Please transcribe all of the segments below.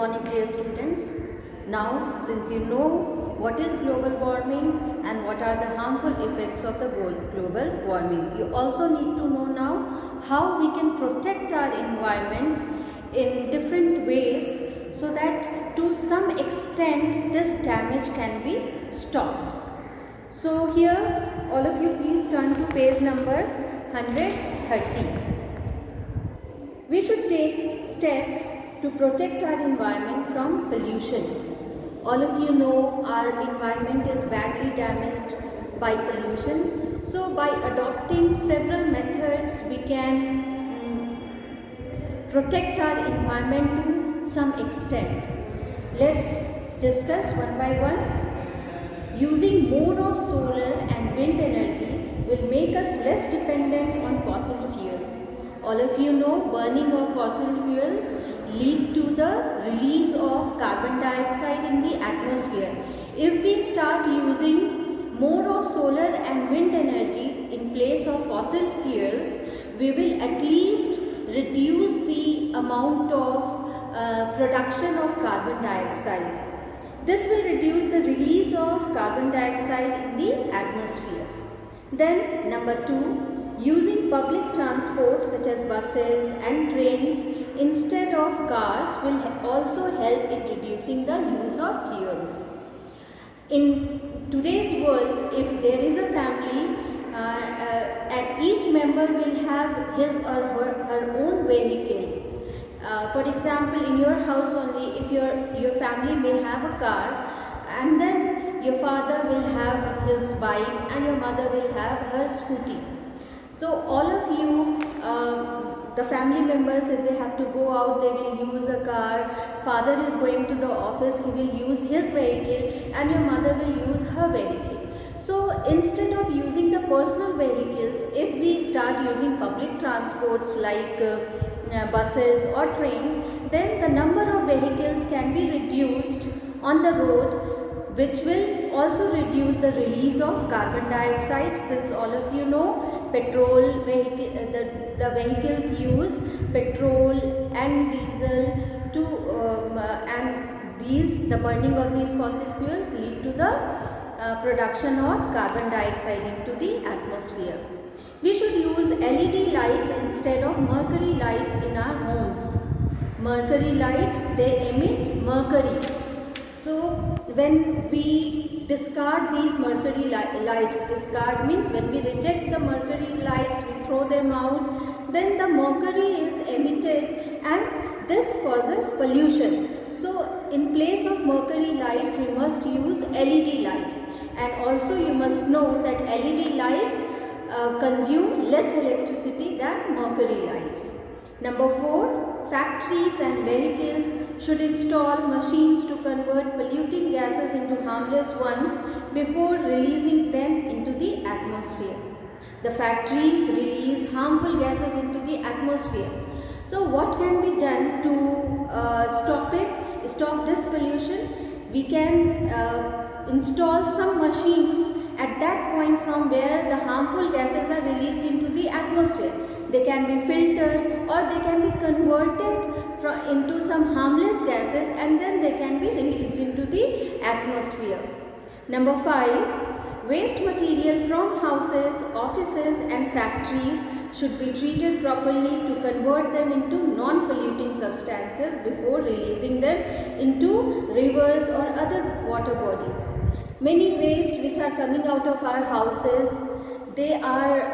morning, dear students. Now, since you know what is global warming and what are the harmful effects of the global warming, you also need to know now how we can protect our environment in different ways so that to some extent this damage can be stopped. So here, all of you please turn to page number 130. We should take steps to protect our environment from pollution. All of you know our environment is badly damaged by pollution. So by adopting several methods, we can protect our environment to some extent. Let's discuss one by one. Using more of solar and wind energy will make us less dependent on fossil fuels. All of you know burning of fossil fuels lead to the release of carbon dioxide in the atmosphere. If we start using more of solar and wind energy in place of fossil fuels, we will at least reduce the amount of production of carbon dioxide. This will reduce the release of carbon dioxide in the atmosphere. Then number 2, using public transport such as buses and trains instead of cars will also help in reducing the use of fuels. In today's world, if there is a family and each member will have his or her own vehicle. For example, in your house only, if your family may have a car, and then your father will have his bike and your mother will have her scooty. So all of you, the family members, if they have to go out, they will use a car. Father is going to the office, he will use his vehicle, and your mother will use her vehicle. So instead of using the personal vehicles, if we start using public transports like buses or trains, then the number of vehicles can be reduced on the road, which will also reduce the release of carbon dioxide, since all of you know petrol vehicle, the vehicles use petrol and diesel to the burning of these fossil fuels lead to the production of carbon dioxide into the atmosphere. We should use LED lights instead of mercury lights in our homes. Mercury lights, they emit mercury. So when we discard these mercury lights, discard means when we reject the mercury lights, we throw them out, then the mercury is emitted and this causes pollution. So in place of mercury lights, we must use LED lights. And also you must know that LED lights consume less electricity than mercury lights. Number 4, factories and vehicles should install machines to convert polluting gases into harmless ones before releasing them into the atmosphere. The factories release harmful gases into the atmosphere. So what can be done to stop this pollution? We can install some machines at that point from where the harmful gases are released into the atmosphere. They can be filtered or they can be converted into some harmless gases and then they can be released into the atmosphere. Number 5, waste material from houses, offices and factories should be treated properly to convert them into non-polluting substances before releasing them into rivers or other water bodies. Many waste which are coming out of our houses, they are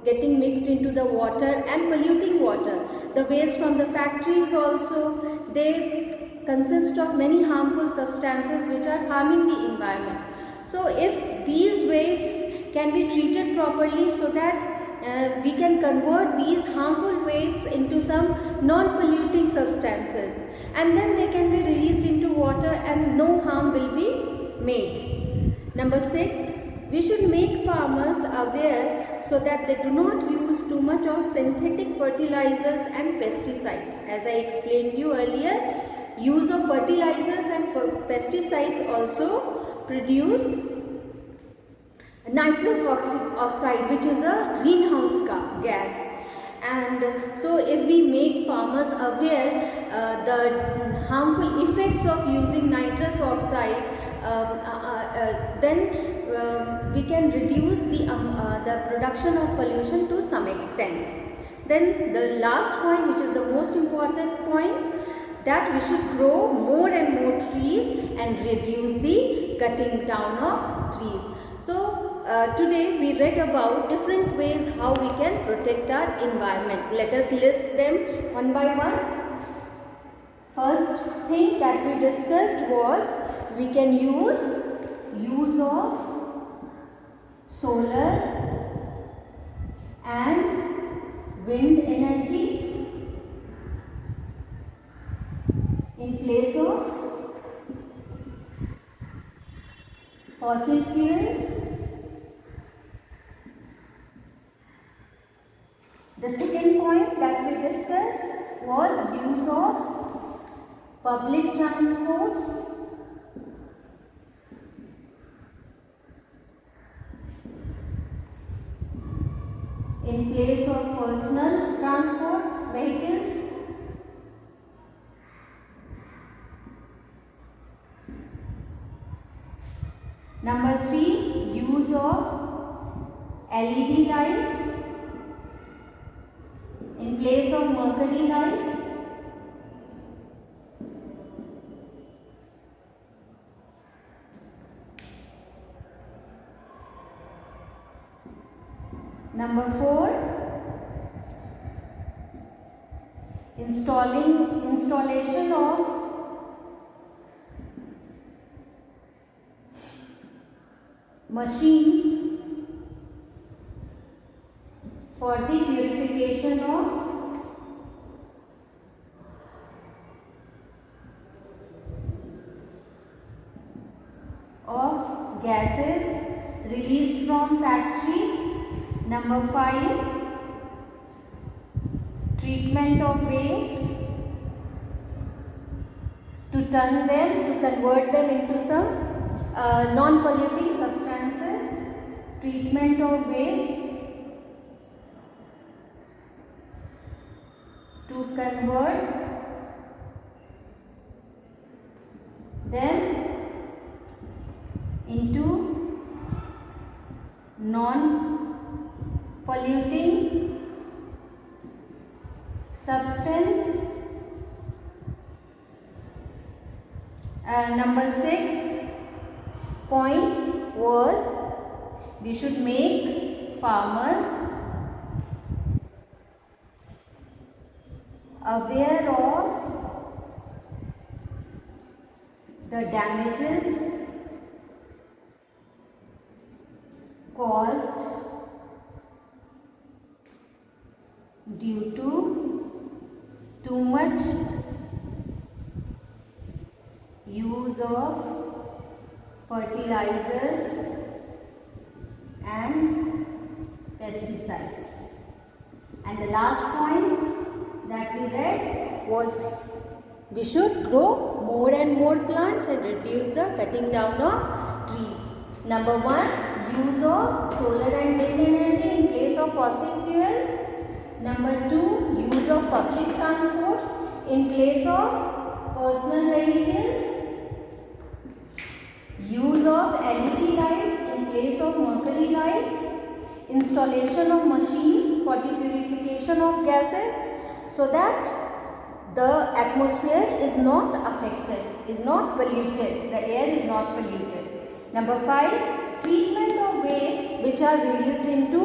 getting mixed into the water and polluting water. The waste from the factories also, they consist of many harmful substances which are harming the environment. So if these wastes can be treated properly so that we can convert these harmful wastes into some non-polluting substances and then they can be released into water and no harm will be made. Number 6, we should make farmers aware so that they do not use too much of synthetic fertilizers and pesticides. As I explained you earlier, use of fertilizers and pesticides also produce nitrous oxide, which is a greenhouse gas, And so if we make farmers aware the harmful effects of using nitrous oxide, then we can reduce the production of pollution to some extent. Then the last point, which is the most important point, that we should grow more and more trees and reduce the cutting down of trees. So today we read about different ways how we can protect our environment. Let us list them one by one. First thing that we discussed was we can use of solar and wind energy in place of fossil fuels. The second point that we discussed was use of public transports in place of personal transports, vehicles. Number 3, use of LED lights in place of mercury lights. Number 4, installation of machines for the purification of gases released from factories. Number 5, treatment of wastes to convert them into some non-polluting substances. Treatment of wastes to convert them into non-polluting substance. Number 6 point was we should make farmers aware of the damages caused due to too much use of fertilizers and pesticides. And the last point that we read was we should grow more and more plants and reduce the cutting down of trees. Number 1, use of solar and wind energy in place of fossil fuels. Number 2, use of public transports in place of personal vehicles. Use of LED lights in place of mercury lights. Installation of machines for the purification of gases so that the atmosphere is not affected, is not polluted, the air is not polluted. Number 5, treatment of wastes which are released into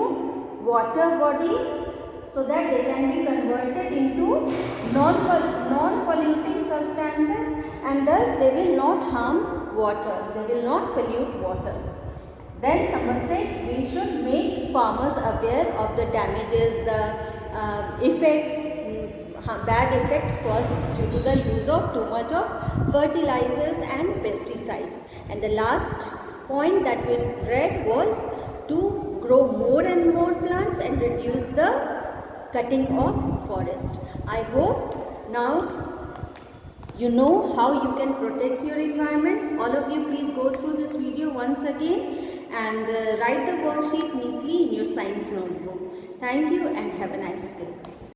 water bodies so that they can be converted into non-polluting substances and thus they will not harm water, they will not pollute water. Then number 6, we should make farmers aware of the damages, the effects, bad effects caused due to the use of too much of fertilizers and pesticides. And the last point that we read was to grow more and more plants and reduce the cutting of forest. I hope now you know how you can protect your environment. All of you please go through this video once again and write the worksheet neatly in your science notebook. Thank you and have a nice day.